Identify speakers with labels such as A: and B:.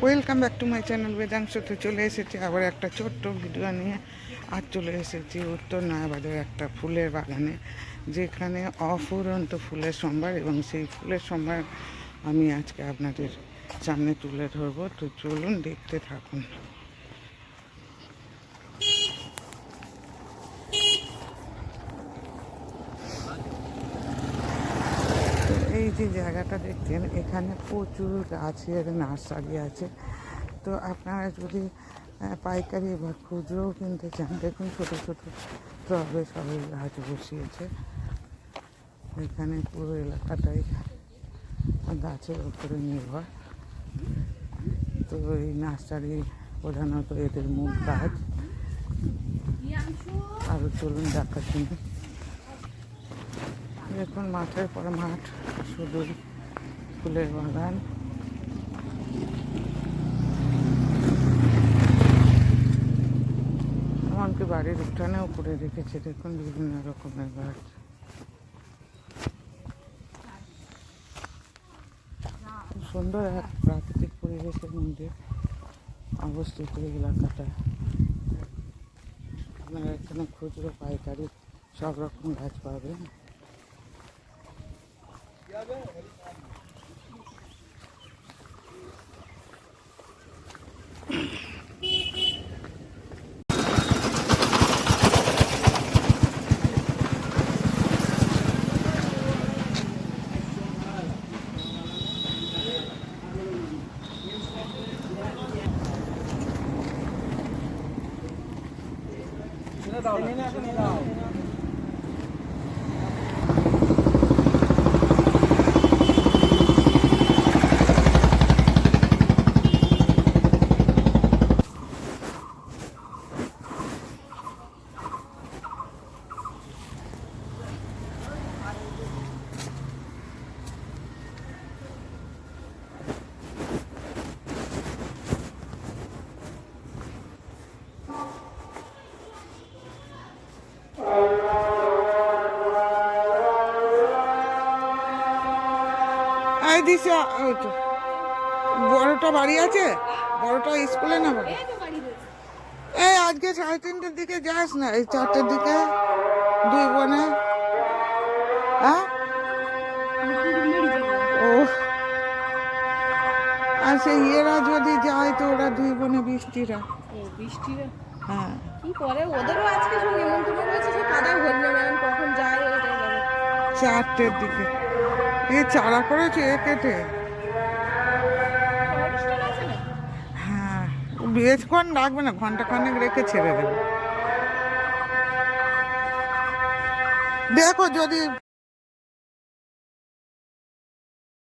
A: Welcome back to my channel বেদাংশতে চলে এসেছি আবার একটা ছোট্ট ভিডিও নিয়ে। আজ চলে এসেছি উত্তর নয়াবাজার একটা ফুলের বাগানে, যেখানে অফুরন্ত ফুলের সম্ভার, এবং সেই ফুলের সম্ভার আমি আজকে আপনাদের সামনে তুলে ধরবো। তো চলুন দেখতে থাকুন। এই যে জায়গাটা দেখছেন, এখানে প্রচুর গাছের নার্সারি আছে। তো আপনারা যদি পাইকারি বা খুচরোও কিনতে চান, দেখুন ছোটো ছোটো টবে সবাই গাছ বসিয়েছে। এখানে পুরো এলাকাটাই গাছের উপরে নির্ভর। তো এই নার্সারি প্রধানত এদের মূল কাজ। আরও চলুন দেখাচ্ছি। দেখুন মাঠের পর মাঠ, শুধুই ফুলের বাগান। এমনকি বাড়ির উঠানেও করে রেখেছে, দেখুন বিভিন্ন রকমের গাছ। খুব সুন্দর এক প্রাকৃতিক পরিবেশের মধ্যে অবস্থিত এই এলাকাটা। আপনারা এখানে খুচরো পাইকারি সব রকম গাছ পাবেন। এই দিছে, ওই তো বড়টা বাড়ি আছে, বড়টা স্কুলে না বাড়ি। এই আজকে 3:30টার দিকে যাস না, এই 4টের দিকে দুই বোনে। হ্যাঁ, ও আর সেই ইয়েরা যদি যায় তো ওরা দুই বোনে বৃষ্টিরা। হ্যাঁ,
B: কি করে ওদেরও আজকে সঙ্গে নেমন্তন্ন রয়েছে, সে কাদা হয়ে যাবে। এখন কখন যায় ওইটাই যাবে।
A: 4টের দিকে। এই চারা করেছে এ কেটে।
B: অনুষ্ঠান আছে না?
A: হ্যাঁ, বেশক্ষণ রাখবে না, ঘন্টাখানেক রেখে ছেড়ে দেবে। দেখো যদি